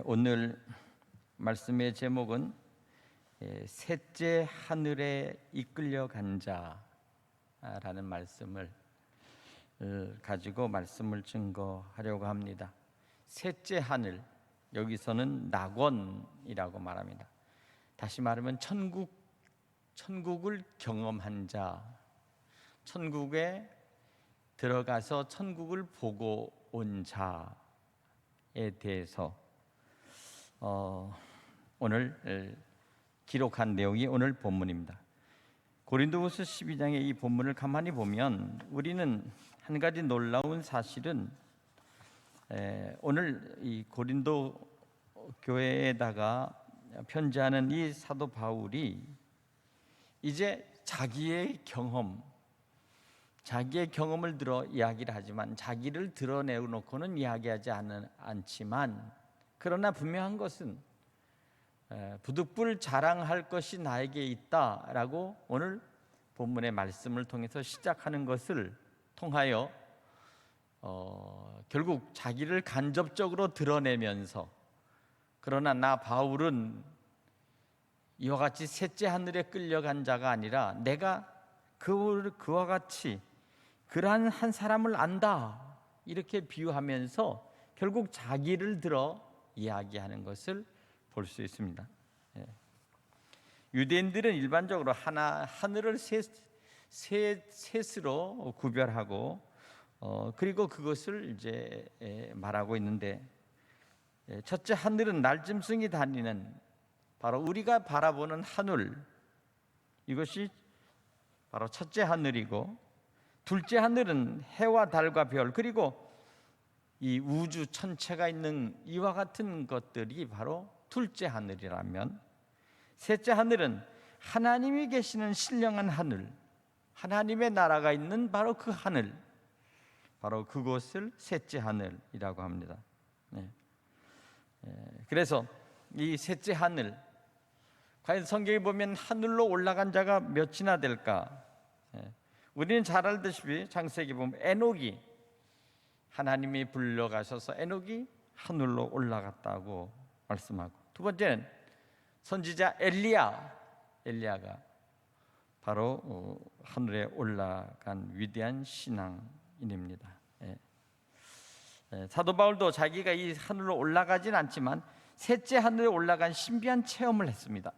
오늘 말씀의 제목은 셋째 하늘에 이끌려간 자라는 말씀을 가지고 말씀을 증거하려고 합니다. 셋째 하늘, 여기서는 낙원이라고 말합니다. 다시 말하면 천국을 경험한 자, 천국에 들어가서 천국을 보고 온 자에 대해서 오늘 기록한 내용이 오늘 본문입니다. 고린도후서 12장의 이 본문을 가만히 보면 우리는 한 가지 놀라운 사실은 오늘 이 고린도 교회에다가 편지하는 이 사도 바울이 이제 자기의 경험을 들어 이야기를 하지만 자기를 드러내놓고는 이야기하지 않지만, 그러나 분명한 것은 부득불 자랑할 것이 나에게 있다라고 오늘 본문의 말씀을 통해서 시작하는 것을 통하여 결국 자기를 간접적으로 드러내면서, 그러나 나 바울은 이와 같이 셋째 하늘에 끌려간 자가 아니라 내가 그와 같이 그러한 한 사람을 안다, 이렇게 비유하면서 결국 자기를 들어 이야기하는 것을 볼 수 있습니다. 유대인들은 일반적으로 하늘을 셋으로 구별하고 그리고 그것을 이제 말하고 있는데, 첫째 하늘은 날짐승이 다니는 바로 우리가 바라보는 하늘, 이것이 바로 첫째 하늘이고, 둘째 하늘은 해와 달과 별, 그리고 이 우주 천체가 있는 이와 같은 것들이 바로 둘째 하늘이라면, 셋째 하늘은 하나님이 계시는 신령한 하늘, 하나님의 나라가 있는 바로 그 하늘, 바로 그곳을 셋째 하늘이라고 합니다. 그래서 이 셋째 하늘, 과연 성경에 보면 하늘로 올라간 자가 몇이나 될까? 우리는 잘 알다시피 창세기 보면 에녹이, 하나님이 불러가셔서 에녹이 하늘로 올라갔다고 말씀하고, 두 번째는 선지자 엘리야가 바로 하늘에 올라간 위대한 신앙인입니다. 사도 바울도 자기가 이 하늘로 올라가진 않지만 셋째 하늘에 올라간 신비한 체험을 했습니다.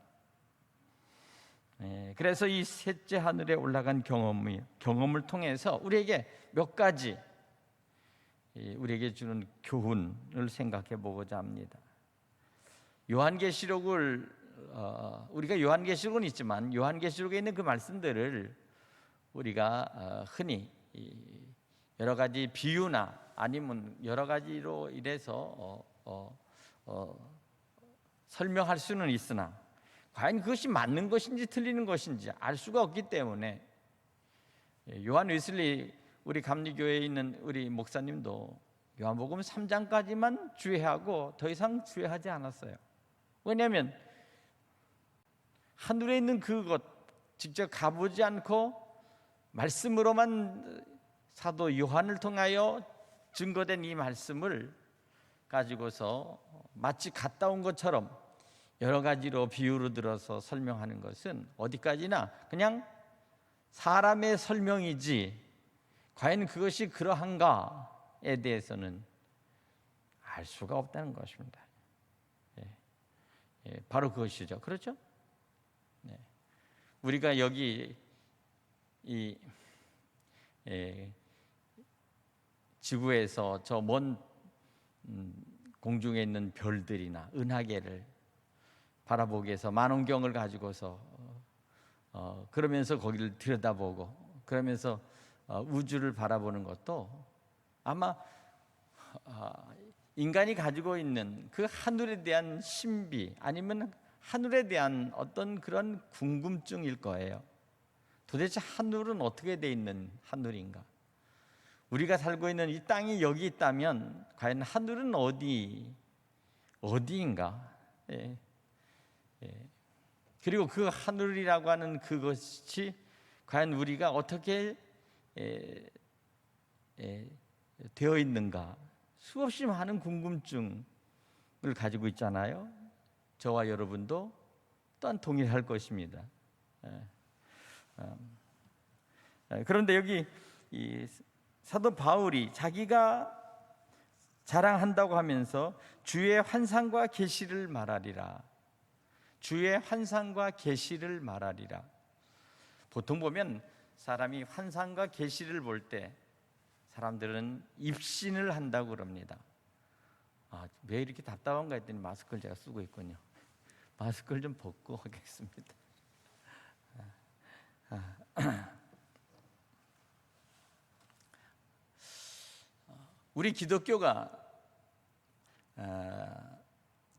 그래서 이 셋째 하늘에 올라간 경험을 통해서 우리에게 몇 가지 우리에게 주는 교훈을 생각해 보고자 합니다. 요한계시록을 우리가 요한계시록은 있지만 요한계시록에 있는 그 말씀들을 우리가 흔히 여러 가지 비유나 아니면 여러 가지로 이래서 설명할 수는 있으나 과연 그것이 맞는 것인지 틀리는 것인지 알 수가 없기 때문에, 요한 웨슬리 우리 감리교회에 있는 우리 목사님도 요한복음 3장까지만 주의하고 더 이상 주의하지 않았어요. 왜냐하면 하늘에 있는 그것 직접 가보지 않고 말씀으로만 사도 요한을 통하여 증거된 이 말씀을 가지고서 마치 갔다 온 것처럼 여러 가지로 비유로 들어서 설명하는 것은 어디까지나 그냥 사람의 설명이지 과연 그것이 그러한가에 대해서는 알 수가 없다는 것입니다. 바로 그것이죠. 그렇죠? 우리가 여기 이 지구에서 저 먼 공중에 있는 별들이나 은하계를 바라보기 위해서 만원경을 가지고서 그러면서 거기를 들여다보고 그러면서 우주를 바라보는 것도 아마 인간이 가지고 있는 그 하늘에 대한 신비, 아니면 하늘에 대한 어떤 그런 궁금증일 거예요. 도대체 하늘은 어떻게 돼 있는 하늘인가? 우리가 살고 있는 이 땅이 여기 있다면 과연 하늘은 어디인가? 그리고 그 하늘이라고 하는 그것이 과연 우리가 어떻게 되어 있는가? 수없이 많은 궁금증 가지고 있잖아요. 저와 여러분도 또한 동일할 것입니다. 그런데 여기 이 사도 바울이 자기가 자랑한다고 하면서 주의 환상과 계시를 말하리라. 주의 환상과 계시를 말하리라. 보통 보면 사람이 환상과 계시를 볼 때 사람들은 입신을 한다고 그럽니다. 왜 이렇게 답답한가 했더니 마스크를 제가 쓰고 있군요. 마스크를 좀 벗고 하겠습니다. 우리 기독교가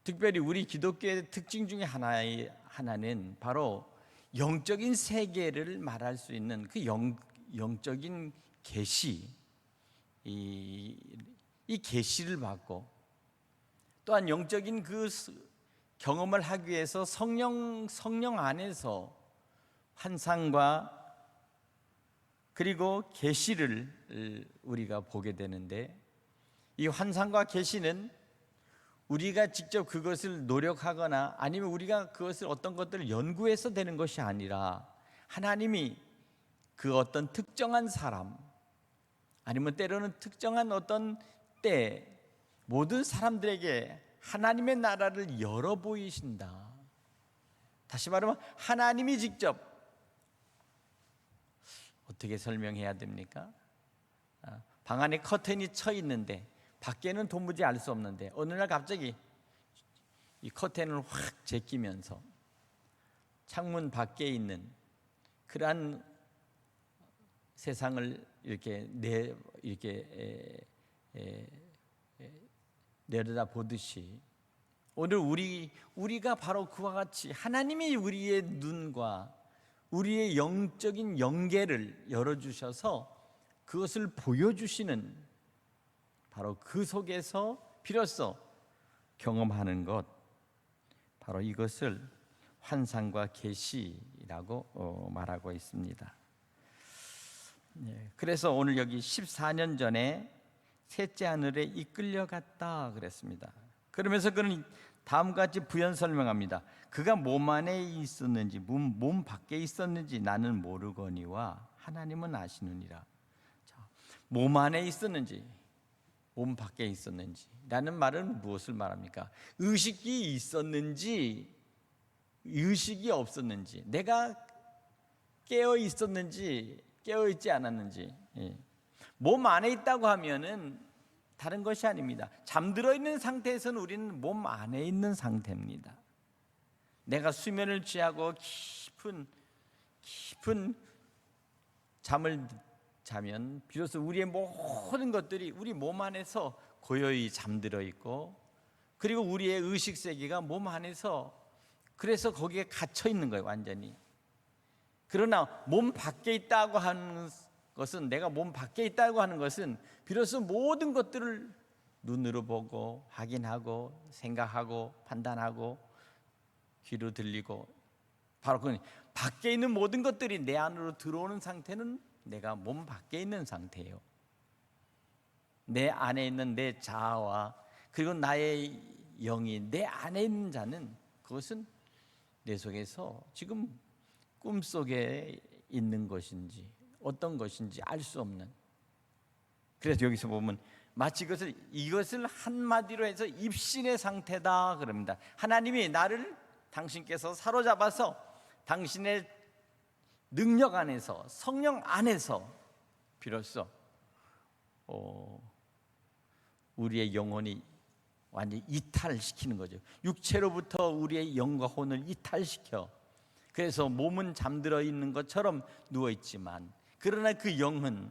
특별히 우리 기독교의 특징 중에 하나는 바로 영적인 세계를 말할 수 있는 그 영적인 계시, 이 계시를 받고 또한 영적인 그 경험을 하기 위해서 성령 안에서 환상과 그리고 계시를 우리가 보게 되는데, 이 환상과 계시는 우리가 직접 그것을 노력하거나 아니면 우리가 그것을 어떤 것들을 연구해서 되는 것이 아니라 하나님이 그 어떤 특정한 사람 아니면 때로는 특정한 어떤 때 모든 사람들에게 하나님의 나라를 열어 보이신다. 다시 말하면 하나님이 직접, 어떻게 설명해야 됩니까? 방 안에 커튼이 쳐 있는데 밖에는 도무지 알 수 없는데 어느 날 갑자기 이 커튼을 확 제끼면서 창문 밖에 있는 그러한 세상을 이렇게 내려다 보듯이 오늘 우리가 바로 그와 같이 하나님이 우리의 눈과 우리의 영적인 영계를 열어주셔서 그것을 보여주시는, 바로 그 속에서 비로소 경험하는 것, 바로 이것을 환상과 계시라고 말하고 있습니다. 그래서 오늘 여기 14년 전에 셋째 하늘에 이끌려갔다 그랬습니다. 그러면서 그는 다음과 같이 부연 설명합니다. 그가 몸 안에 있었는지 몸 밖에 있었는지 나는 모르거니와 하나님은 아시느니라. 몸 안에 있었는지 몸 밖에 있었는지 라는 말은 무엇을 말합니까? 의식이 있었는지 의식이 없었는지, 내가 깨어 있었는지 깨어 있지 않았는지. 몸 안에 있다고 하면은 다른 것이 아닙니다. 잠들어 있는 상태에서는 우리는 몸 안에 있는 상태입니다. 내가 수면을 취하고 깊은 잠을 자면 비로소 우리의 모든 것들이 우리 몸 안에서 고요히 잠들어 있고, 그리고 우리의 의식 세계가 몸 안에서 그래서 거기에 갇혀 있는 거예요, 완전히. 그러나 몸 밖에 있다고 하는 것은, 내가 몸 밖에 있다고 하는 것은 비로소 모든 것들을 눈으로 보고 확인하고 생각하고 판단하고 귀로 들리고, 바로 그 밖에 있는 모든 것들이 내 안으로 들어오는 상태는 내가 몸 밖에 있는 상태예요. 내 안에 있는 내 자아와 그리고 나의 영이 내 안에 있는 자는, 그것은 내 속에서 지금 꿈속에 있는 것인지 어떤 것인지 알 수 없는. 그래서 여기서 보면 마치 이것을 한마디로 해서 입신의 상태다 그럽니다. 하나님이 나를 당신께서 사로잡아서 당신의 능력 안에서 성령 안에서 비로소 우리의 영혼이 완전히 이탈시키는 거죠. 육체로부터 우리의 영과 혼을 이탈시켜. 그래서 몸은 잠들어 있는 것처럼 누워 있지만, 그러나 그 영은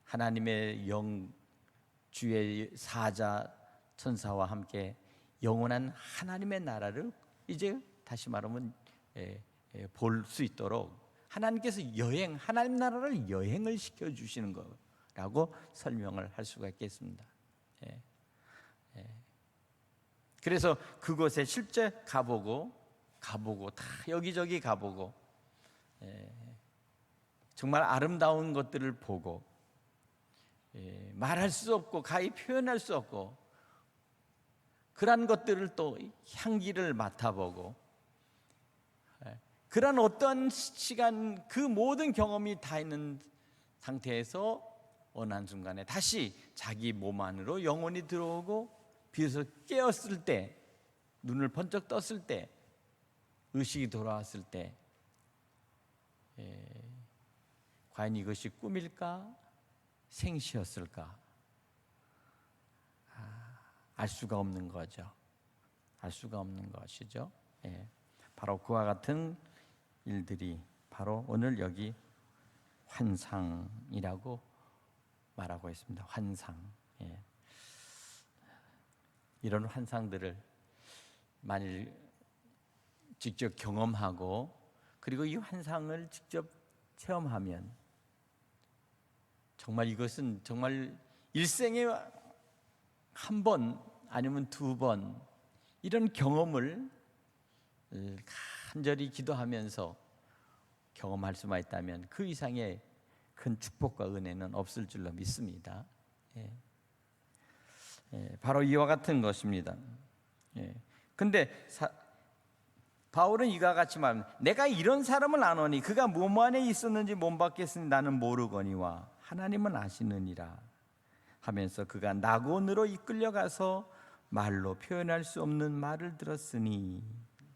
하나님의 영, 주의 사자 천사와 함께 영원한 하나님의 나라를 이제 다시 말하면 볼 수 있도록 하나님께서 하나님 나라를 여행을 시켜주시는 거라고 설명을 할 수가 있겠습니다. 그래서 그곳에 실제 가보고 다 여기저기 가보고 정말 아름다운 것들을 보고 말할 수 없고 가히 표현할 수 없고 그러한 것들을 또 향기를 맡아보고 그런 어떤 시간 그 모든 경험이 다 있는 상태에서 어느 한순간에 다시 자기 몸 안으로 영혼이 들어오고 비로소 깨었을 때 눈을 번쩍 떴을 때 의식이 돌아왔을 때 과연 이것이 꿈일까 생시였을까 알 수가 없는 거죠. 알 수가 없는 것이죠. 바로 그와 같은 일들이 바로 오늘 여기 환상이라고 말하고 있습니다. 환상. 이런 환상들을 만일 직접 경험하고 그리고 이 환상을 직접 체험하면 정말 이것은 정말 일생에 한 번 아니면 두 번 이런 경험을 간절히 기도하면서 경험할 수만 있다면 그 이상의 큰 축복과 은혜는 없을 줄로 믿습니다. 바로 이와 같은 것입니다. 근데 바울은 이와 같이 말합니다. 내가 이런 사람을 아노니 그가 몸 안에 있었는지 몸 밖에 있었는지 나는 모르거니와 하나님은 아시느니라 하면서 그가 낙원으로 이끌려가서 말로 표현할 수 없는 말을 들었으니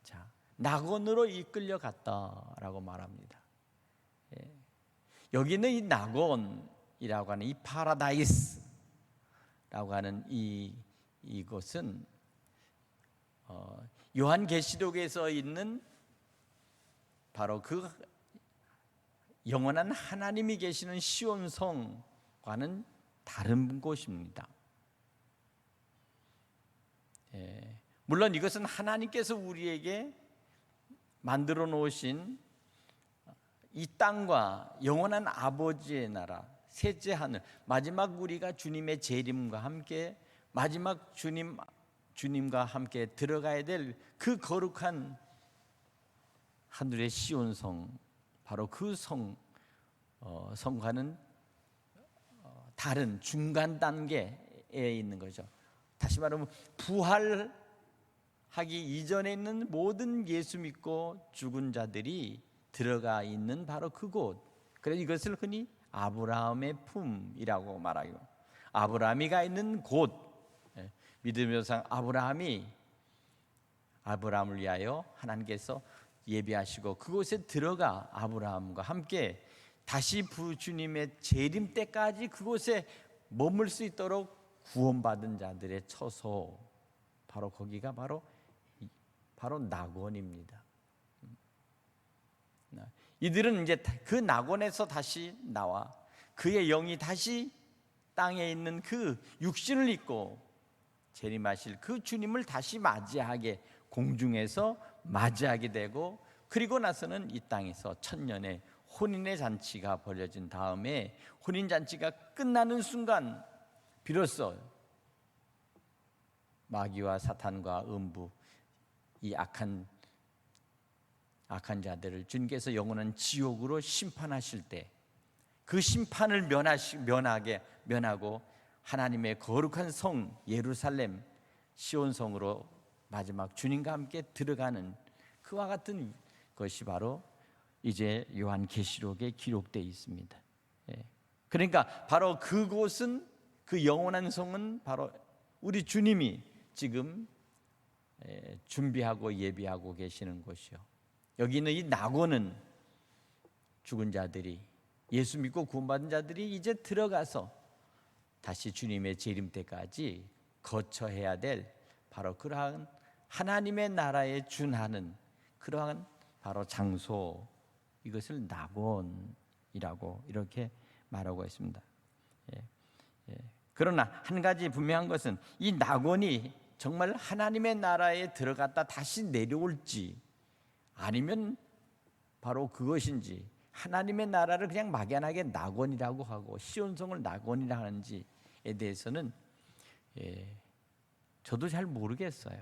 자, 낙원으로 이끌려갔다라고 말합니다. 여기는 이 낙원이라고 하는 이 파라다이스라고 하는 이곳은 요한계시록에서 있는 바로 그 영원한 하나님이 계시는 시온성과는 다른 곳입니다. 물론 이것은 하나님께서 우리에게 만들어 놓으신 이 땅과 영원한 아버지의 나라 셋째 하늘 마지막 우리가 주님의 재림과 함께 마지막 주님과 함께 들어가야 될 그 거룩한 하늘의 시온성 바로 그 성과는 다른 중간 단계에 있는 거죠. 다시 말하면 부활하기 이전에 있는 모든 예수 믿고 죽은 자들이 들어가 있는 바로 그곳. 그래서 이것을 흔히 아브라함의 품이라고 말하고 아브라함이 가 있는 곳. 믿음의 조상 아브라함을 위하여 하나님께서 예비하시고 그곳에 들어가 아브라함과 함께 다시 주님의 재림 때까지 그곳에 머물 수 있도록 구원받은 자들의 처소 바로 거기가 바로 낙원입니다. 이들은 이제 그 낙원에서 다시 나와 그의 영이 다시 땅에 있는 그 육신을 입고 재림하실 그 주님을 다시 맞이하게 공중에서 맞이하게 되고 그리고 나서는 이 땅에서 천년의 혼인의 잔치가 벌어진 다음에 혼인 잔치가 끝나는 순간 비로소 마귀와 사탄과 음부 이 악한 자들을 주님께서 영원한 지옥으로 심판하실 때 그 심판을 면하고 하나님의 거룩한 성 예루살렘 시온성으로 마지막 주님과 함께 들어가는 그와 같은 것이 바로 이제 요한계시록에 기록되어 있습니다. 그러니까 바로 그곳은 그 영원한 성은 바로 우리 주님이 지금 준비하고 예비하고 계시는 곳이요. 여기 있는 이 낙원은 죽은 자들이 예수 믿고 구원받은 자들이 이제 들어가서 다시 주님의 재림 때까지 거쳐해야 될 바로 그러한 하나님의 나라에 준하는 그러한 바로 장소 이것을 낙원이라고 이렇게 말하고 있습니다. 그러나 한 가지 분명한 것은 이 낙원이 정말 하나님의 나라에 들어갔다 다시 내려올지 아니면 바로 그것인지 하나님의 나라를 그냥 막연하게 낙원이라고 하고 시온성을 낙원이라 하는지에 대해서는 저도 잘 모르겠어요.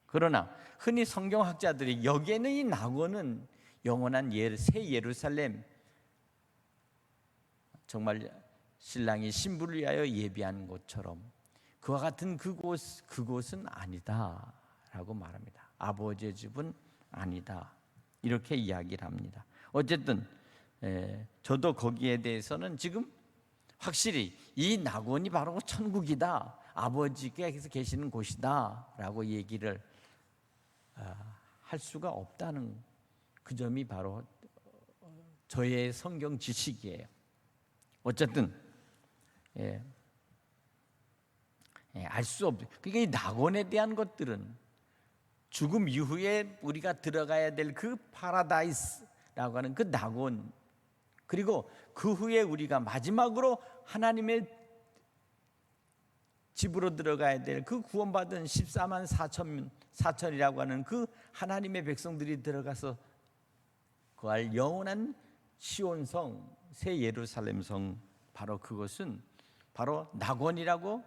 그러나 흔히 성경학자들이 여기에는 이 낙원은 영원한 새 예루살렘 정말 신랑이 신부를 위하여 예비한 곳처럼 그와 같은 그곳은 아니다라고 말합니다. 아버지의 집은 아니다, 이렇게 이야기를 합니다. 어쨌든 저도 거기에 대해서는 지금 확실히 이 낙원이 바로 천국이다, 아버지께서 계시는 곳이다라고 얘기를 할 수가 없다는 그 점이 바로 저의 성경 지식이에요. 어쨌든 알 수 없. 그러니까 이 낙원에 대한 것들은 죽음 이후에 우리가 들어가야 될 그 파라다이스라고 하는 그 낙원, 그리고 그 후에 우리가 마지막으로 하나님의 집으로 들어가야 될 그 구원받은 14만 4천이라고 하는 그 하나님의 백성들이 들어가서 거할 영원한 시온성, 새 예루살렘성, 바로 그것은 바로 낙원이라고,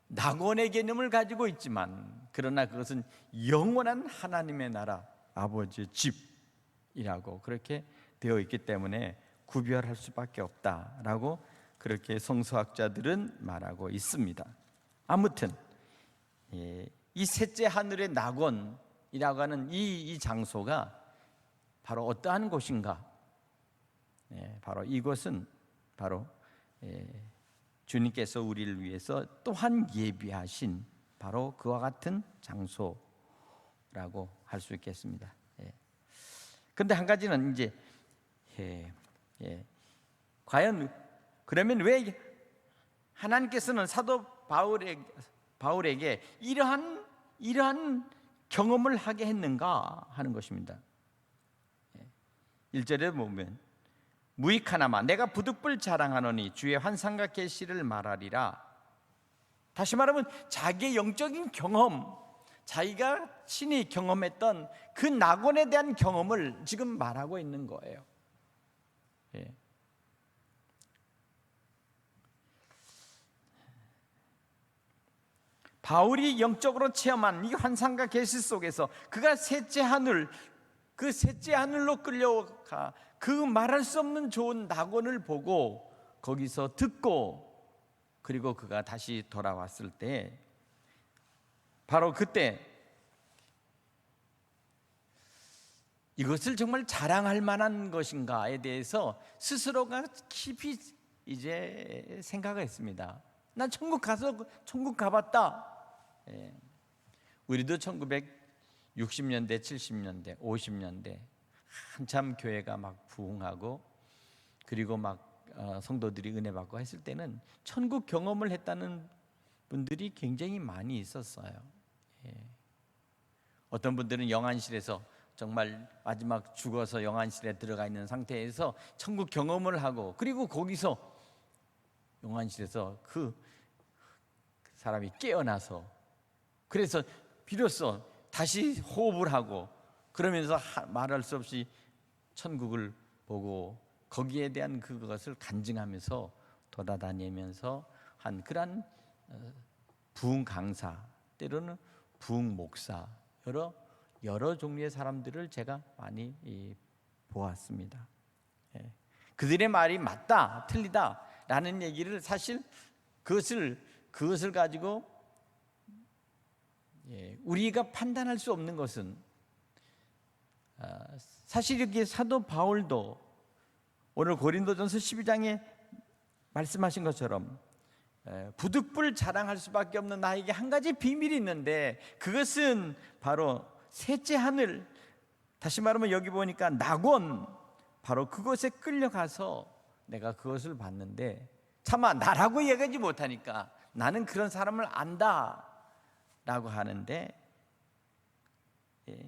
낙원의 개념을 가지고 있지만 그러나 그것은 영원한 하나님의 나라, 아버지의 집이라고 그렇게 되어 있기 때문에 구별할 수밖에 없다라고 그렇게 성서학자들은 말하고 있습니다. 아무튼 이 셋째 하늘의 낙원이라고 하는 이 장소가 바로 어떠한 곳인가? 바로 이것은 바로 주님께서 우리를 위해서 또한 예비하신 바로 그와 같은 장소라고 할 수 있겠습니다. 그런데 한 가지는 이제 과연 그러면 왜 하나님께서는 사도 바울에게 이러한 경험을 하게 했는가 하는 것입니다. 1절에 보면 무익하나마 내가 부득불 자랑하노니 주의 환상과 계시를 말하리라. 다시 말하면 자기의 영적인 경험, 자기가 친히 경험했던 그 낙원에 대한 경험을 지금 말하고 있는 거예요. 바울이 영적으로 체험한 이 환상과 계시 속에서 그가 셋째 하늘, 그 셋째 하늘로 끌려가 그 말할 수 없는 좋은 낙원을 보고 거기서 듣고, 그리고 그가 다시 돌아왔을 때 바로 그때 이것을 정말 자랑할 만한 것인가에 대해서 스스로가 깊이 이제 생각했습니다. 난 천국 가봤다. 우리도 1960년대, 70년대, 50년대 한참 교회가 막 부흥하고 그리고 막 성도들이 은혜 받고 했을 때는 천국 경험을 했다는 분들이 굉장히 많이 있었어요. 어떤 분들은 영안실에서 정말 마지막 죽어서 영안실에 들어가 있는 상태에서 천국 경험을 하고, 그리고 거기서 영안실에서 그 사람이 깨어나서 그래서 비로소 다시 호흡을 하고 그러면서 말할 수 없이 천국을 보고 거기에 대한 그것을 간증하면서 돌아다니면서 한 그런 부흥 강사, 때로는 부흥 목사, 여러 종류의 사람들을 제가 많이 보았습니다. 그들의 말이 맞다, 틀리다라는 얘기를 사실 그것을 가지고 우리가 판단할 수 없는 것은 사실 여기 사도 바울도 오늘 고린도전서 12장에 말씀하신 것처럼 부득불 자랑할 수밖에 없는 나에게 한 가지 비밀이 있는데 그것은 바로 셋째 하늘, 다시 말하면 여기 보니까 낙원, 바로 그곳에 끌려가서 내가 그것을 봤는데 차마 나라고 얘기하지 못하니까 나는 그런 사람을 안다 라고 하는데,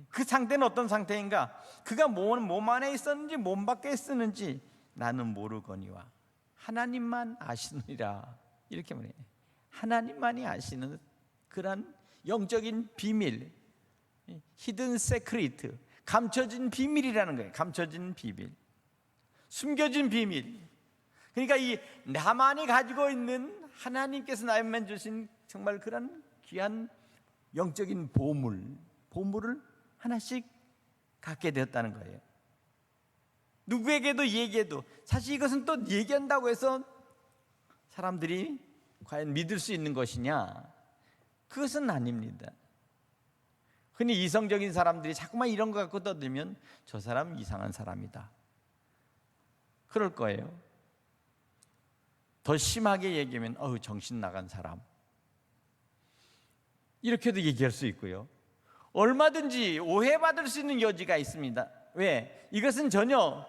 그 상태는 어떤 상태인가? 그가 몸 안에 있었는지 몸 밖에 있었는지 나는 모르거니와 하나님만 아시느니라, 이렇게 말해요. 하나님만이 아시는 그런 영적인 비밀, 히든 세크리트, 감춰진 비밀이라는 거예요. 감춰진 비밀, 숨겨진 비밀. 그러니까 이 나만이 가지고 있는 하나님께서 나에게만 주신 정말 그런 귀한 영적인 보물을 하나씩 갖게 되었다는 거예요. 누구에게도 얘기해도 사실 이것은 또 얘기한다고 해서 사람들이 과연 믿을 수 있는 것이냐? 그것은 아닙니다. 흔히 이성적인 사람들이 자꾸만 이런 거 갖고 떠들면 저 사람 이상한 사람이다, 그럴 거예요. 더 심하게 얘기하면 정신 나간 사람, 이렇게도 얘기할 수 있고요. 얼마든지 오해받을 수 있는 여지가 있습니다. 왜? 이것은 전혀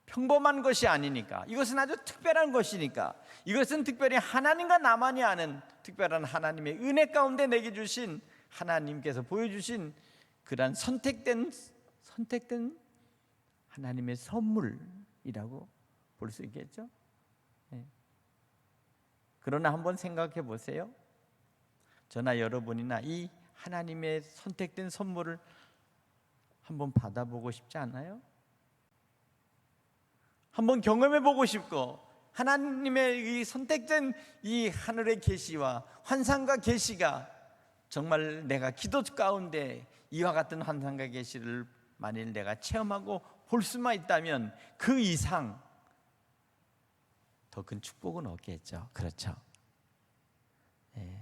평범한 것이 아니니까. 이것은 아주 특별한 것이니까. 이것은 특별히 하나님과 나만이 아는 특별한 하나님의 은혜 가운데 내게 주신, 하나님께서 보여주신 그러한 선택된 하나님의 선물이라고 볼 수 있겠죠. 네. 그러나 한번 생각해 보세요. 저나 여러분이나 이 하나님의 선택된 선물을 한번 받아보고 싶지 않아요? 한번 경험해 보고 싶고, 하나님의 이 선택된 이 하늘의 계시와 환상과 계시가 정말 내가 기도 가운데 이와 같은 환상과 계시를 만일 내가 체험하고 볼 수만 있다면 그 이상 더 큰 축복은 없겠죠. 그렇죠? 네.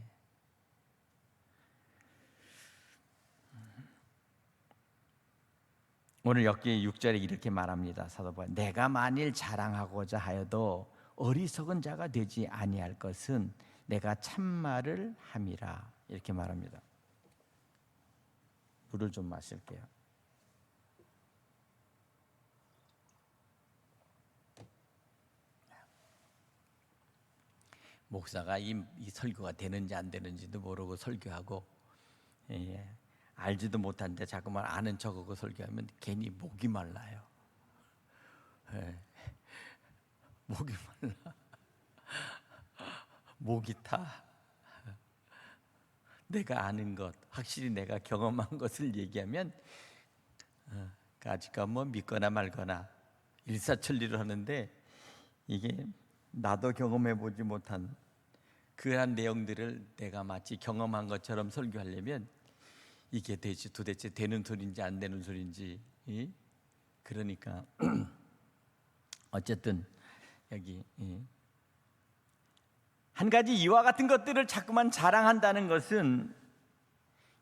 오늘 여기 6절에 이렇게 말합니다. 사도 바울, 내가 만일 자랑하고자 하여도 어리석은 자가 되지 아니할 것은 내가 참말을 함이라, 이렇게 말합니다. 물을 좀 마실게요. 목사가 이 설교가 되는지 안 되는지도 모르고 설교하고, 알지도 못한데 자꾸만 아는 척하고 설교하면 괜히 목이 말라요. 목이 말라. 목이 타. 내가 아는 것, 확실히 내가 경험한 것을 얘기하면 아직까 뭐 믿거나 말거나 일사천리로 하는데, 이게 나도 경험해 보지 못한 그러한 내용들을 내가 마치 경험한 것처럼 설교하려면 이게 도대체 되는 소리인지 안 되는 소리인지. 그러니까 어쨌든 여기 한 가지 이와 같은 것들을 자꾸만 자랑한다는 것은,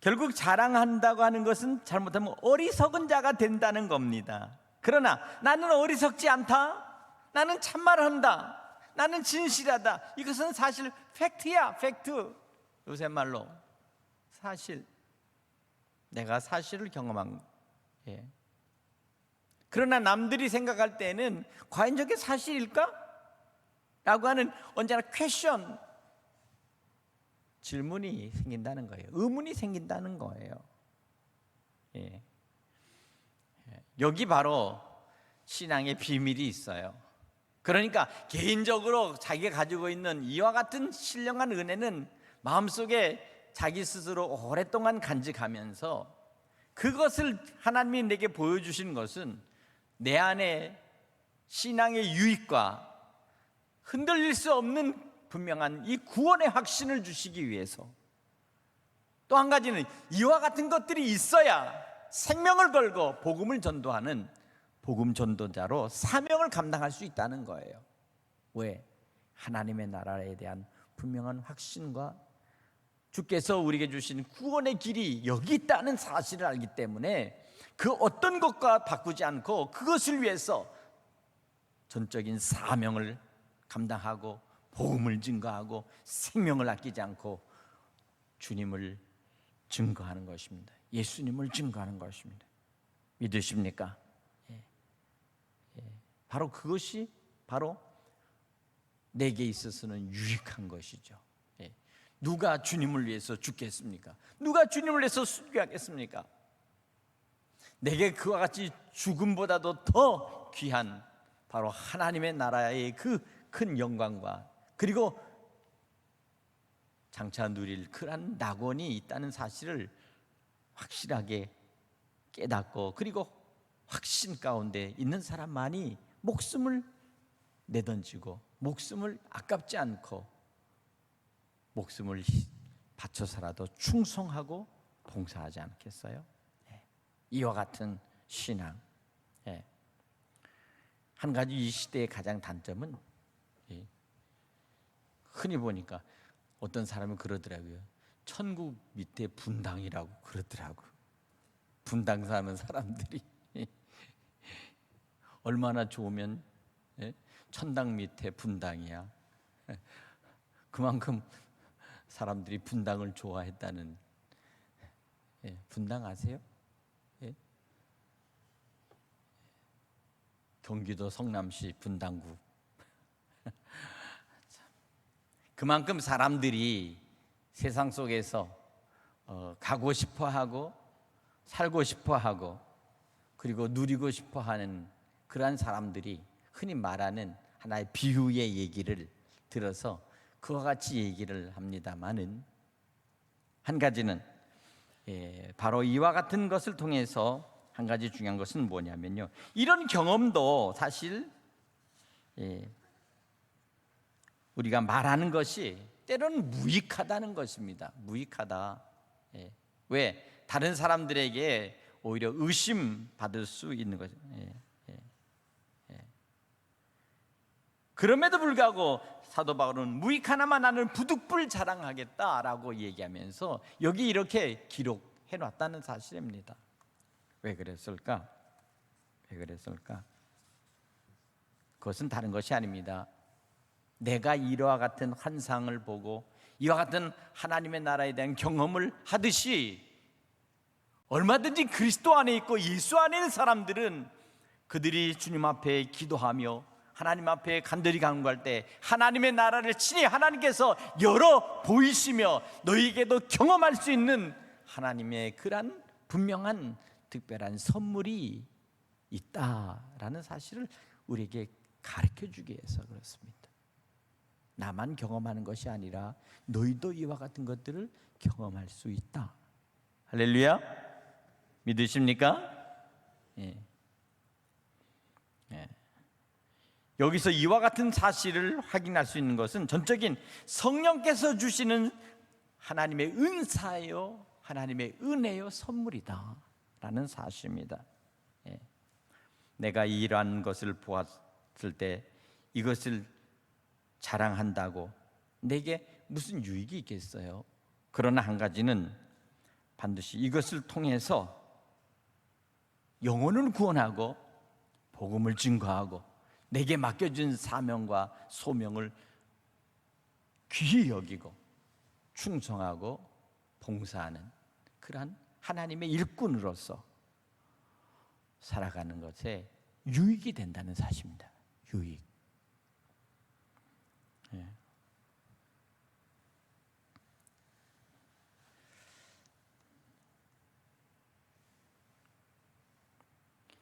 결국 자랑한다고 하는 것은 잘못하면 어리석은 자가 된다는 겁니다. 그러나 나는 어리석지 않다, 나는 참말을 한다, 나는 진실하다, 이것은 사실 팩트야. 팩트. 요새 말로 사실. 내가 사실을 경험한. 그러나 남들이 생각할 때는 과연 저게 사실일까? 라고 하는 언제나 퀘션, 질문이 생긴다는 거예요. 의문이 생긴다는 거예요. 여기 바로 신앙의 비밀이 있어요. 그러니까 개인적으로 자기가 가지고 있는 이와 같은 신령한 은혜는 마음속에 자기 스스로 오랫동안 간직하면서, 그것을 하나님이 내게 보여주신 것은 내 안에 신앙의 유익과 흔들릴 수 없는 분명한 이 구원의 확신을 주시기 위해서, 또 한 가지는 이와 같은 것들이 있어야 생명을 걸고 복음을 전도하는 복음 전도자로 사명을 감당할 수 있다는 거예요. 왜? 하나님의 나라에 대한 분명한 확신과 주께서 우리에게 주신 구원의 길이 여기 있다는 사실을 알기 때문에 그 어떤 것과 바꾸지 않고 그것을 위해서 전적인 사명을 감당하고 복음을 증거하고 생명을 아끼지 않고 주님을 증거하는 것입니다. 예수님을 증거하는 것입니다. 믿으십니까? 바로 그것이 바로 내게 있어서는 유익한 것이죠. 누가 주님을 위해서 죽겠습니까? 누가 주님을 위해서 순교하겠습니까? 내게 그와 같이 죽음보다도 더 귀한 바로 하나님의 나라의 그 큰 영광과, 그리고 장차 누릴 그런 낙원이 있다는 사실을 확실하게 깨닫고, 그리고 확신 가운데 있는 사람만이 목숨을 내던지고 목숨을 아깝지 않고 목숨을 바쳐서라도 충성하고 봉사하지 않겠어요? 이와 같은 신앙. 한 가지 이 시대의 가장 단점은 흔히 보니까 어떤 사람은 그러더라고요. 천국 밑에 분당이라고 그러더라고. 분당 사는 사람들이 얼마나 좋으면 천당 밑에 분당이야. 그만큼 사람들이 분당을 좋아했다는. 분당 아세요? 경기도 성남시 분당구. 그만큼 사람들이 세상 속에서 가고 싶어하고 살고 싶어하고 그리고 누리고 싶어하는 그러한 사람들이 흔히 말하는 하나의 비유의 얘기를 들어서 그와 같이 얘기를 합니다마는, 한 가지는 바로 이와 같은 것을 통해서 한 가지 중요한 것은 뭐냐면요, 이런 경험도 사실 우리가 말하는 것이 때로는 무익하다는 것입니다. 무익하다. 왜? 다른 사람들에게 오히려 의심받을 수 있는 거죠. 그럼에도 불구하고 사도 바울은 무익하나마 나는 부득불 자랑하겠다라고 얘기하면서 여기 이렇게 기록해 놨다는 사실입니다. 왜 그랬을까? 왜 그랬을까? 그것은 다른 것이 아닙니다. 내가 이와 같은 환상을 보고 이와 같은 하나님의 나라에 대한 경험을 하듯이 얼마든지 그리스도 안에 있고 예수 안에 있는 사람들은 그들이 주님 앞에 기도하며 하나님 앞에 간절히 간구할 때 하나님의 나라를 친히 하나님께서 열어 보이시며 너희에게도 경험할 수 있는 하나님의 그러한 분명한 특별한 선물이 있다라는 사실을 우리에게 가르쳐주기 위해서 그렇습니다. 나만 경험하는 것이 아니라 너희도 이와 같은 것들을 경험할 수 있다. 할렐루야. 믿으십니까? 여기서 이와 같은 사실을 확인할 수 있는 것은 전적인 성령께서 주시는 하나님의 은사요, 하나님의 은혜요, 선물이다 라는 사실입니다. 내가 이러한 것을 보았을 때 이것을 자랑한다고 내게 무슨 유익이 있겠어요? 그러나 한 가지는 반드시 이것을 통해서 영혼을 구원하고 복음을 증거하고 내게 맡겨진 사명과 소명을 귀히 여기고 충성하고 봉사하는 그러한 하나님의 일꾼으로서 살아가는 것에 유익이 된다는 사실입니다. 유익.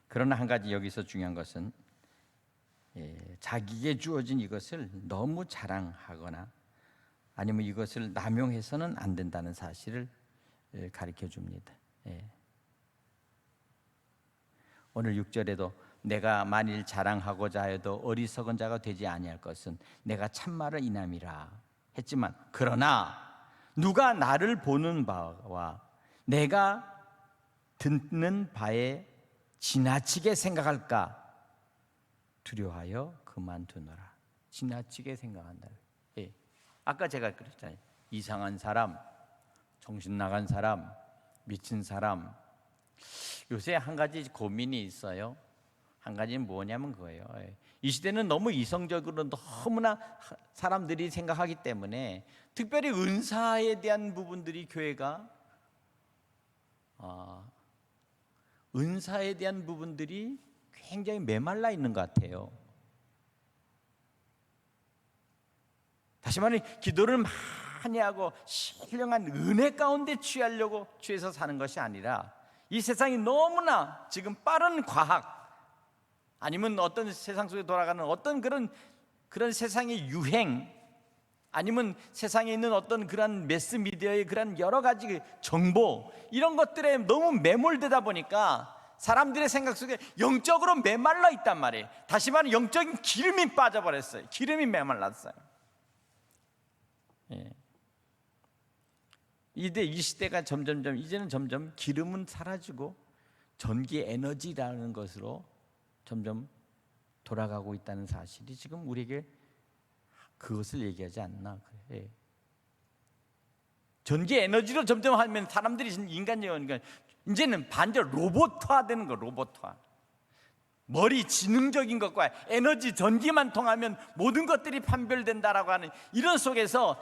그러나 한 가지 여기서 중요한 것은 자기에게 주어진 이것을 너무 자랑하거나 아니면 이것을 남용해서는 안 된다는 사실을 가르쳐 줍니다. 오늘 6절에도 내가 만일 자랑하고자 해도 어리석은 자가 되지 아니할 것은 내가 참말을 인함이라 했지만 그러나 누가 나를 보는 바와 내가 듣는 바에 지나치게 생각할까 두려워하여 그만두노라. 지나치게 생각한다. 아까 제가 그랬잖아요. 이상한 사람, 정신 나간 사람, 미친 사람. 요새 한 가지 고민이 있어요. 한 가지는 뭐냐면 그거예요. 이 시대는 너무 이성적으로 너무나 사람들이 생각하기 때문에 특별히 은사에 대한 부분들이 교회가 은사에 대한 부분들이 굉장히 메말라 있는 것 같아요. 다시 말해 기도를 많이 하고 신령한 은혜 가운데 취해서 사는 것이 아니라 이 세상이 너무나 지금 빠른 과학 아니면 어떤 세상 속에 돌아가는 어떤 그런 세상의 유행 아니면 세상에 있는 어떤 그런 매스미디어의 그런 여러 가지 정보 이런 것들에 너무 매몰되다 보니까 사람들의 생각 속에 영적으로 메말라 있단 말이에요. 다시 말해 영적인 기름이 빠져버렸어요. 기름이 메말랐어요. 이 시대가 이제는 점점 기름은 사라지고 전기 에너지라는 것으로 점점 돌아가고 있다는 사실이 지금 우리에게 그것을 얘기하지 않나 그래. 전기 에너지로 점점 하면 사람들이 인간이니까 이제는 반전 로봇화되는 거. 로봇화. 머리 지능적인 것과 에너지 전기만 통하면 모든 것들이 판별된다라고 하는 이런 속에서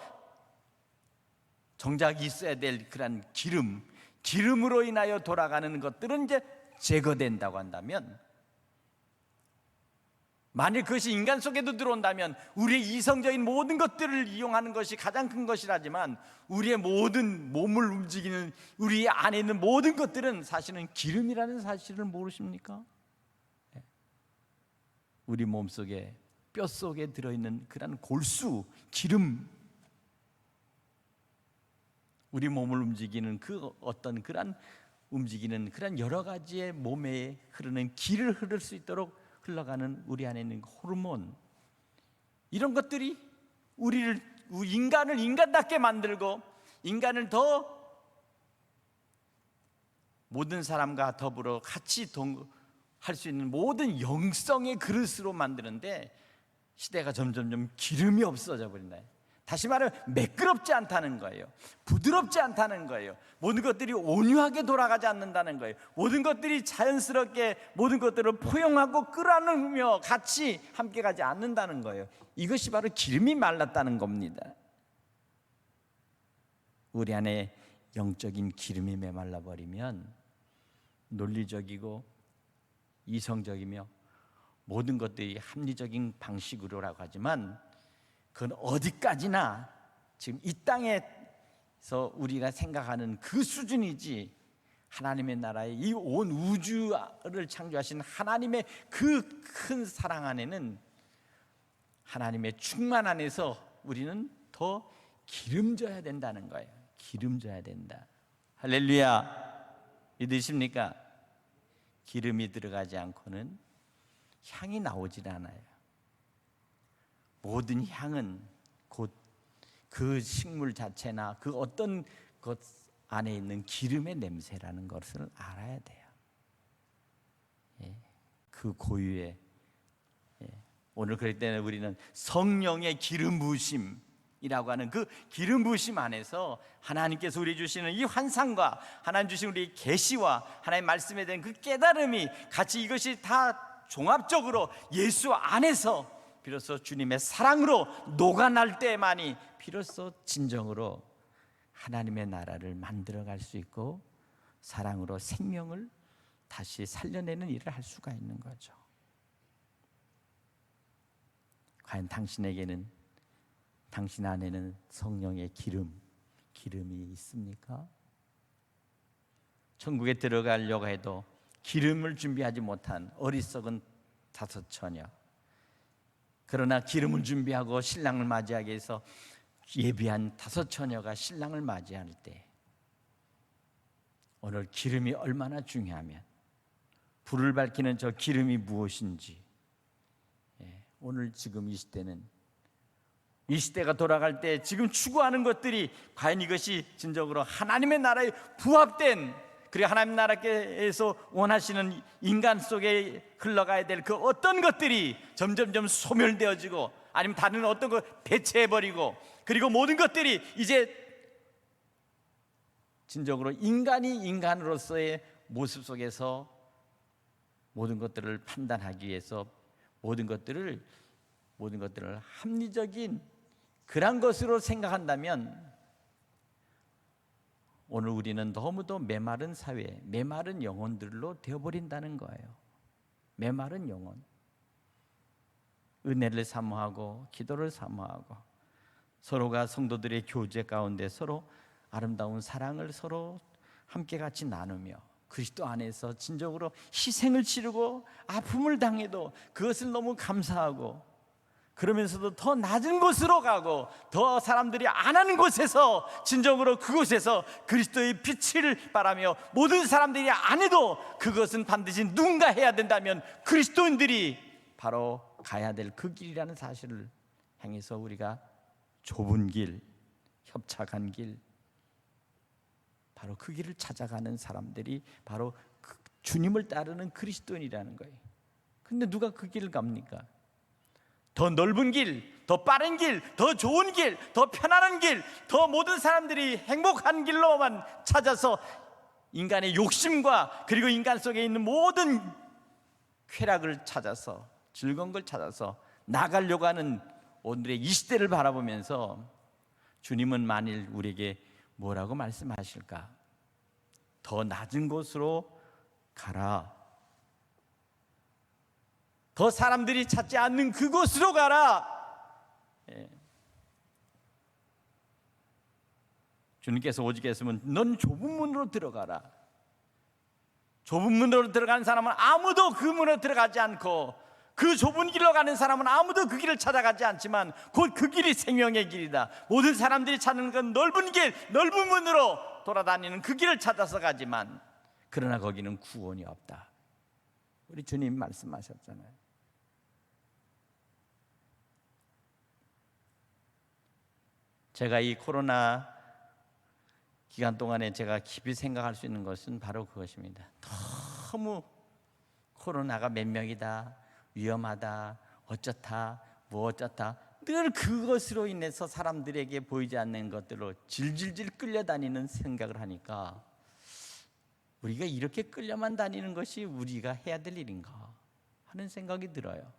정작 있어야 될 그런 기름으로 인하여 돌아가는 것들은 이제 제거된다고 한다면, 만일 그것이 인간 속에도 들어온다면 우리의 이성적인 모든 것들을 이용하는 것이 가장 큰 것이라지만, 우리의 모든 몸을 움직이는 우리 안에 있는 모든 것들은 사실은 기름이라는 사실을 모르십니까? 우리 몸속에 뼛속에 들어있는 그런 골수, 기름, 우리 몸을 움직이는 그 어떤 그런 움직이는 그런 여러 가지의 몸에 흐르는 길을 흐를 수 있도록 흘러가는 우리 안에 있는 호르몬, 이런 것들이 인간을 인간답게 만들고 인간을 더 모든 사람과 더불어 같이 할 수 있는 모든 영성의 그릇으로 만드는데, 시대가 점점점 기름이 없어져 버린다. 다시 말하면 매끄럽지 않다는 거예요. 부드럽지 않다는 거예요. 모든 것들이 온유하게 돌아가지 않는다는 거예요. 모든 것들이 자연스럽게 모든 것들을 포용하고 끌어안으며 같이 함께 가지 않는다는 거예요. 이것이 바로 기름이 말랐다는 겁니다. 우리 안에 영적인 기름이 메말라 버리면 논리적이고 이성적이며 모든 것들이 합리적인 방식으로라고 하지만, 그건 어디까지나 지금 이 땅에서 우리가 생각하는 그 수준이지, 하나님의 나라의 이 온 우주를 창조하신 하나님의 그 큰 사랑 안에는, 하나님의 충만 안에서 우리는 더 기름져야 된다는 거예요. 기름져야 된다. 할렐루야. 믿으십니까? 기름이 들어가지 않고는 향이 나오질 않아요. 모든 향은 곧 그 식물 자체나 그 어떤 것 안에 있는 기름의 냄새라는 것을 알아야 돼요. 그 고유의, 오늘 그럴 때는 우리는 성령의 기름 부으심이라고 하는 그 기름 부으심 안에서 하나님께서 우리 주시는 이 환상과 하나님 주신 우리 계시와 하나님의 말씀에 대한 그 깨달음이 같이 이것이 다 종합적으로 예수 안에서 비로소 주님의 사랑으로 녹아날 때만이 비로소 진정으로 하나님의 나라를 만들어갈 수 있고 사랑으로 생명을 다시 살려내는 일을 할 수가 있는 거죠. 과연 당신에게는, 당신 안에는 성령의 기름이 있습니까? 천국에 들어가려고 해도 기름을 준비하지 못한 어리석은 다섯 처녀, 그러나 기름을 준비하고 신랑을 맞이하기 위해서 예비한 다섯 처녀가 신랑을 맞이할 때, 오늘 기름이 얼마나 중요하면, 불을 밝히는 저 기름이 무엇인지, 오늘 지금 이 시대는, 이 시대가 돌아갈 때 지금 추구하는 것들이 과연 이것이 진정으로 하나님의 나라에 부합된, 그리고 하나님 나라께서 원하시는 인간 속에 흘러가야 될 그 어떤 것들이 점점점 소멸되어지고, 아니면 다른 어떤 것 대체해버리고, 그리고 모든 것들이 이제 진정으로 인간이 인간으로서의 모습 속에서 모든 것들을 판단하기 위해서 모든 것들을 합리적인 그런 것으로 생각한다면, 오늘 우리는 너무도 메마른 사회, 메마른 영혼들로 되어버린다는 거예요. 메마른 영혼, 은혜를 사모하고 기도를 사모하고 서로가 성도들의 교제 가운데 서로 아름다운 사랑을 서로 함께 같이 나누며 그리스도 안에서 진정으로 희생을 치르고 아픔을 당해도 그것을 너무 감사하고, 그러면서도 더 낮은 곳으로 가고 더 사람들이 안 하는 곳에서 진정으로 그곳에서 그리스도의 빛을 발하며, 모든 사람들이 안 해도 그것은 반드시 누군가 해야 된다면 그리스도인들이 바로 가야 될 그 길이라는 사실을 향해서 우리가 좁은 길, 협착한 길, 바로 그 길을 찾아가는 사람들이 바로 그 주님을 따르는 그리스도인이라는 거예요. 근데 누가 그 길을 갑니까? 더 넓은 길, 더 빠른 길, 더 좋은 길, 더 편안한 길, 더 모든 사람들이 행복한 길로만 찾아서 인간의 욕심과 그리고 인간 속에 있는 모든 쾌락을 찾아서, 즐거운 걸 찾아서 나가려고 하는 오늘의 이 시대를 바라보면서 주님은 만일 우리에게 뭐라고 말씀하실까? 더 낮은 곳으로 가라. 더 사람들이 찾지 않는 그곳으로 가라. 주님께서 오직 했으면 넌 좁은 문으로 들어가라. 좁은 문으로 들어가는 사람은 아무도 그 문으로 들어가지 않고, 그 좁은 길로 가는 사람은 아무도 그 길을 찾아가지 않지만 곧 그 길이 생명의 길이다. 모든 사람들이 찾는 건 넓은 길, 넓은 문으로 돌아다니는 그 길을 찾아서 가지만 그러나 거기는 구원이 없다. 우리 주님 말씀하셨잖아요. 제가 이 코로나 기간 동안에 제가 깊이 생각할 수 있는 것은 바로 그것입니다. 너무 코로나가 몇 명이다, 위험하다, 어쩌다, 뭐 어쩌다, 늘 그것으로 인해서 사람들에게 보이지 않는 것들로 질질질 끌려다니는 생각을 하니까 우리가 이렇게 끌려만 다니는 것이 우리가 해야 될 일인가 하는 생각이 들어요.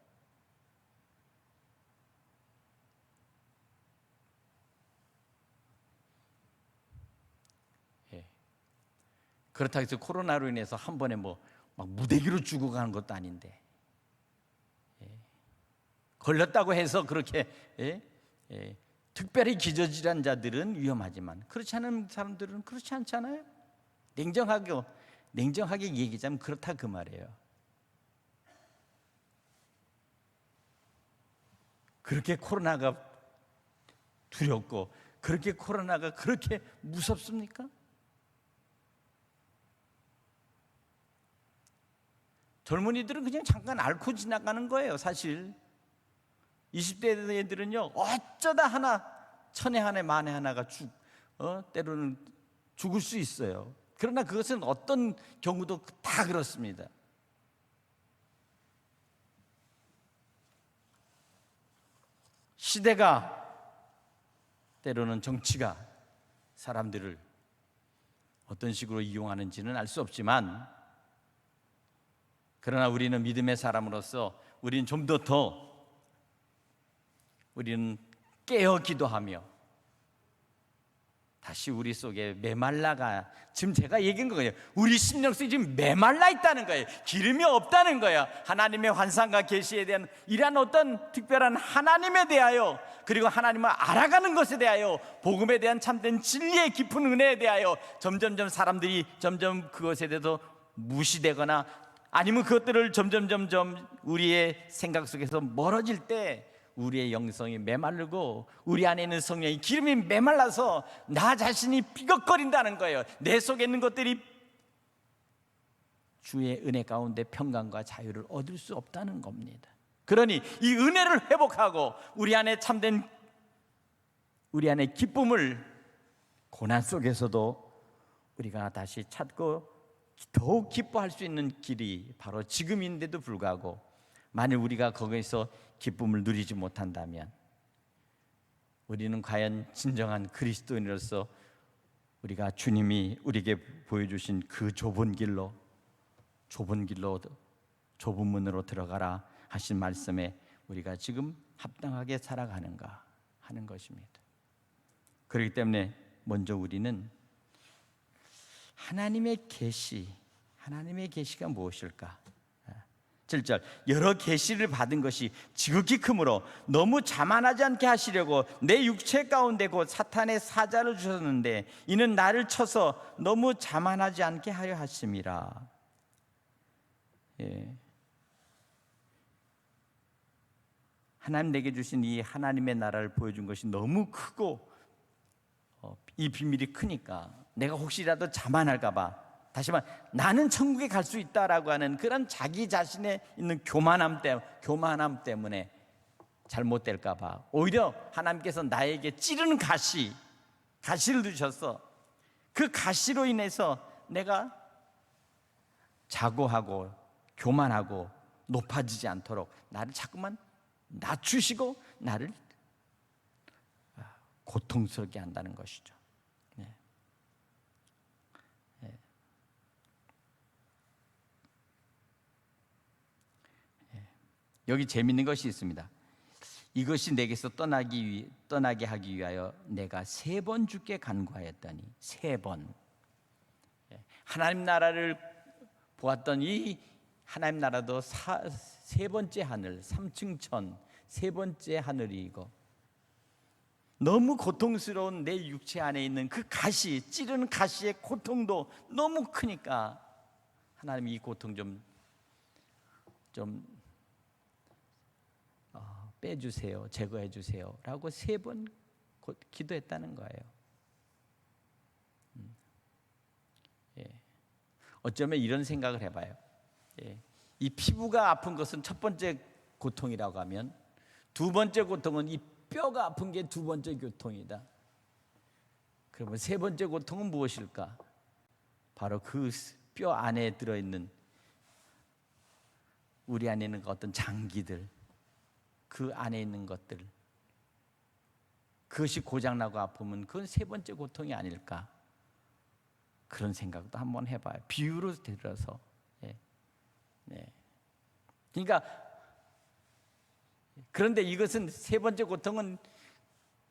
그렇다고 해서 코로나로 인해서 한 번에 뭐 막 무대기로 죽어가는 것도 아닌데, 걸렸다고 해서 그렇게 특별히 기저질환 자들은 위험하지만 그렇지 않은 사람들은 그렇지 않잖아요. 냉정하게 얘기하자면 그렇다 그 말이에요. 그렇게 코로나가 두렵고 그렇게 코로나가 그렇게 무섭습니까? 젊은이들은 그냥 잠깐 앓고 지나가는 거예요. 사실 20대 애들은요, 어쩌다 하나, 천에 하나 만에 하나가 때로는 죽을 수 있어요. 그러나 그것은 어떤 경우도 다 그렇습니다. 시대가, 때로는 정치가 사람들을 어떤 식으로 이용하는지는 알 수 없지만, 그러나 우리는 믿음의 사람으로서 우리는 좀 더 우리는 깨어 기도하며 다시 우리 속에 메말라가, 지금 제가 얘기한 거예요. 우리 심령 속에 지금 메말라 있다는 거예요. 기름이 없다는 거예요. 하나님의 환상과 계시에 대한 이러한 어떤 특별한 하나님에 대하여, 그리고 하나님을 알아가는 것에 대하여, 복음에 대한 참된 진리의 깊은 은혜에 대하여 점점점 사람들이 점점 그것에 대해서 무시되거나 아니면 그것들을 점점 우리의 생각 속에서 멀어질 때 우리의 영성이 메마르고 우리 안에 있는 성령의 기름이 메말라서 나 자신이 삐걱거린다는 거예요. 내 속에 있는 것들이 주의 은혜 가운데 평강과 자유를 얻을 수 없다는 겁니다. 그러니 이 은혜를 회복하고 우리 안에 참된, 우리 안에 기쁨을 고난 속에서도 우리가 다시 찾고 더욱 기뻐할 수 있는 길이 바로 지금인데도 불구하고, 만일 우리가 거기서 기쁨을 누리지 못한다면 우리는 과연 진정한 그리스도인으로서 우리가 주님이 우리에게 보여주신 그 좁은 길로 좁은 문으로 들어가라 하신 말씀에 우리가 지금 합당하게 살아가는가 하는 것입니다. 그렇기 때문에 먼저 우리는 하나님의 계시가 무엇일까? 7절, 여러 계시를 받은 것이 지극히 크므로 너무 자만하지 않게 하시려고 내 육체 가운데 곧 사탄의 사자를 주셨는데 이는 나를 쳐서 너무 자만하지 않게 하려 하심이라. 하나님 내게 주신 이 하나님의 나라를 보여준 것이 너무 크고 이 비밀이 크니까 내가 혹시라도 자만할까 봐, 다시 말해 나는 천국에 갈 수 있다라고 하는 그런 자기 자신에 있는 교만함 때문에 잘못될까 봐 오히려 하나님께서 나에게 찌르는 가시를 주셔서 그 가시로 인해서 내가 자고하고 교만하고 높아지지 않도록 나를 자꾸만 낮추시고 나를 고통스럽게 한다는 것이죠. 네. 네. 네. 여기 재밌는 것이 있습니다. 이것이 내게서 떠나게 하기 위하여 내가 3번 주께 간구하였더니 3번. 하나님 나라를 보았던 이 하나님 나라도 3번째 하늘, 3층 천, 3번째 하늘이고 너무 고통스러운 내 육체 안에 있는 그 가시, 찌르는 가시의 고통도 너무 크니까 하나님 이 고통 좀 빼주세요, 제거해 주세요 라고 3번 기도했다는 거예요. 예. 어쩌면 이런 생각을 해봐요. 예. 이 피부가 아픈 것은 첫 번째 고통이라고 하면 두 번째 고통은 이 뼈가 아픈 게 두 번째 고통이다. 그러면 세 번째 고통은 무엇일까? 바로 그 뼈 안에 들어있는 우리 안에 있는 어떤 장기들, 그 안에 있는 것들, 그것이 고장나고 아프면 그건 세 번째 고통이 아닐까? 그런 생각도 한번 해봐요. 비유로 들어서. 예. 네. 그러니까 그런데 이것은 세 번째 고통은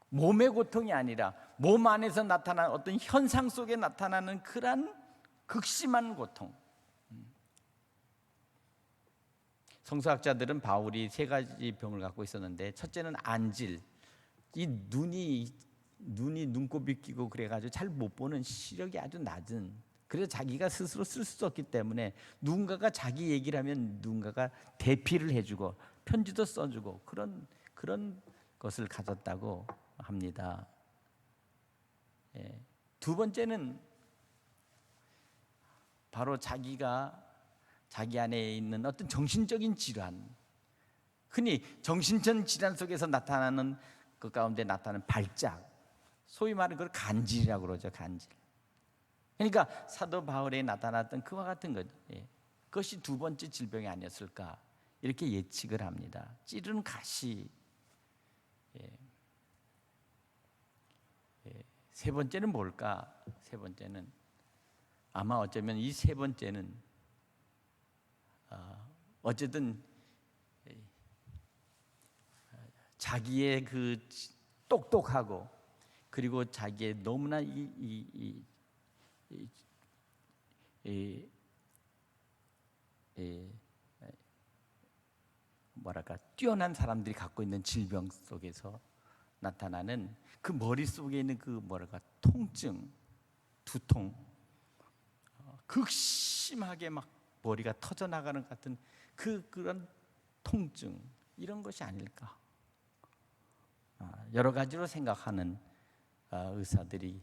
몸의 고통이 아니라 몸 안에서 나타나는 어떤 현상 속에 나타나는 그러한 극심한 고통. 성서학자들은 바울이 3가지 병을 갖고 있었는데 첫째는 안질, 이 눈이 눈곱이 끼고 그래가지고 잘 못 보는 시력이 아주 낮은, 그래서 자기가 스스로 쓸 수 없기 때문에 누군가가 자기 얘기를 하면 누군가가 대피를 해주고 편지도 써주고 그런 것을 가졌다고 합니다. 예. 두 번째는 바로 자기 안에 있는 어떤 정신적인 질환, 흔히 정신적 질환 속에서 나타나는 그 가운데 나타나는 발작, 소위 말하는 걸 간질이라고 그러죠. 간질. 그러니까 사도 바울에 나타났던 그와 같은 것, 예. 그것이 두 번째 질병이 아니었을까 이렇게 예측을 합니다. 찌르는 가시. 예. 예. 세 번째는 뭘까? 세 번째는 아마 어쩌면 이 세 번째는 어쨌든 자기의 그 똑똑하고 그리고 자기의 너무나 뛰어난 사람들이 갖고 있는 질병 속에서 나타나는 그 머릿속에 있는 그 통증, 두통, 극심하게 막 머리가 터져 나가는 것 같은 그런 통증, 이런 것이 아닐까. 여러 가지로 생각하는 의사들이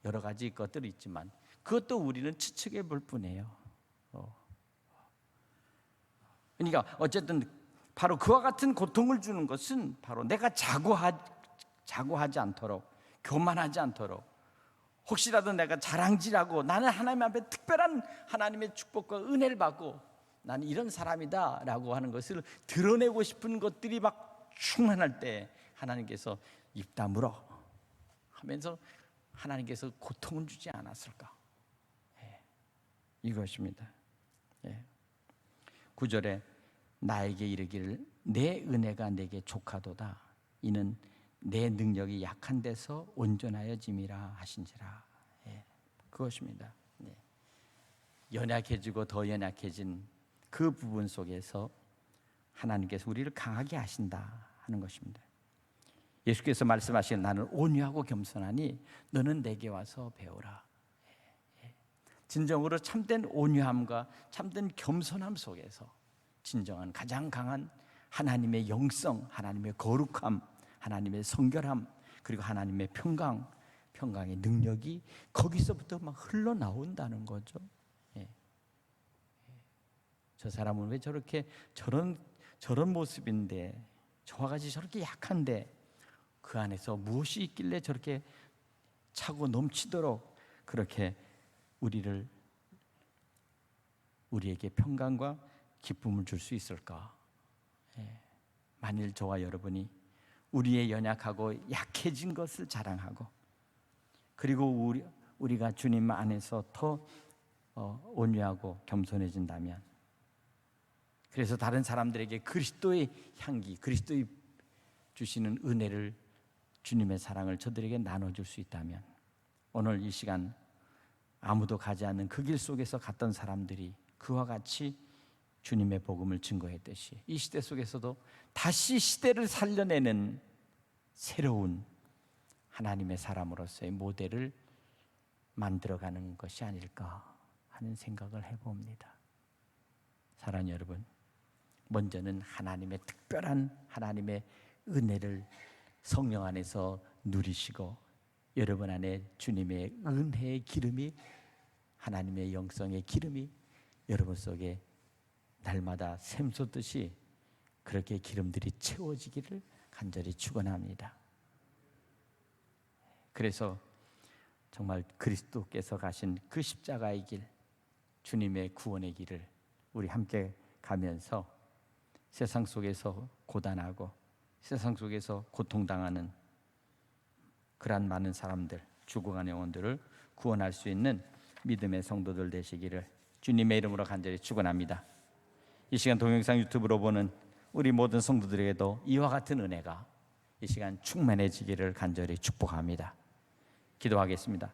여러 가지 것들이 있지만 그것도 우리는 추측해 볼 뿐이에요. 그러니까 어쨌든 바로 그와 같은 고통을 주는 것은 바로 내가 자고하지 않도록, 교만하지 않도록, 혹시라도 내가 자랑질하고 나는 하나님 앞에 특별한 하나님의 축복과 은혜를 받고 나는 이런 사람이다 라고 하는 것을 드러내고 싶은 것들이 막 충만할 때 하나님께서 입 다물어 하면서 하나님께서 고통을 주지 않았을까. 이것입니다. 9절에 나에게 이르기를 내 은혜가 내게 족하도다. 이는 내 능력이 약한 데서 온전하여짐이라 하신지라. 그것입니다. 연약해지고 더 연약해진 그 부분 속에서 하나님께서 우리를 강하게 하신다 하는 것입니다. 예수께서 말씀하신 나는 온유하고 겸손하니 너는 내게 와서 배우라. 진정으로 참된 온유함과 참된 겸손함 속에서 진정한 가장 강한 하나님의 영성, 하나님의 거룩함, 하나님의 성결함, 그리고 하나님의 평강의 능력이 거기서부터 막 흘러나온다는 거죠. 저 사람은 왜 저렇게 저런 모습인데, 저와 같이 저렇게 약한데 그 안에서 무엇이 있길래 저렇게 차고 넘치도록 그렇게 우리에게 평강과 기쁨을 줄 수 있을까? 만일 저와 여러분이 우리의 연약하고 약해진 것을 자랑하고, 그리고 우리가 주님 안에서 더 온유하고 겸손해진다면, 그래서 다른 사람들에게 그리스도의 향기, 그리스도의 주시는 은혜를, 주님의 사랑을 저들에게 나눠줄 수 있다면, 오늘 이 시간 아무도 가지 않는 그 길 속에서 갔던 사람들이 그와 같이 주님의 복음을 증거했듯이, 이 시대 속에서도 다시 시대를 살려내는 새로운 하나님의 사람으로서의 모델을 만들어가는 것이 아닐까 하는 생각을 해봅니다. 사랑하는 여러분, 먼저는 하나님의 특별한 하나님의 은혜를 성령 안에서 누리시고, 여러분 안에 주님의 은혜의 기름이, 하나님의 영성의 기름이 여러분 속에 날마다 샘솟듯이 그렇게 기름들이 채워지기를 간절히 축원합니다. 그래서 정말 그리스도께서 가신 그 십자가의 길, 주님의 구원의 길을 우리 함께 가면서 세상 속에서 고단하고 세상 속에서 고통당하는 그러한 많은 사람들, 죽어가는 영혼들을 구원할 수 있는 믿음의 성도들 되시기를 주님의 이름으로 간절히 축원합니다. 이 시간 동영상 유튜브로 보는 우리 모든 성도들에게도 이와 같은 은혜가 이 시간 충만해지기를 간절히 축복합니다. 기도하겠습니다.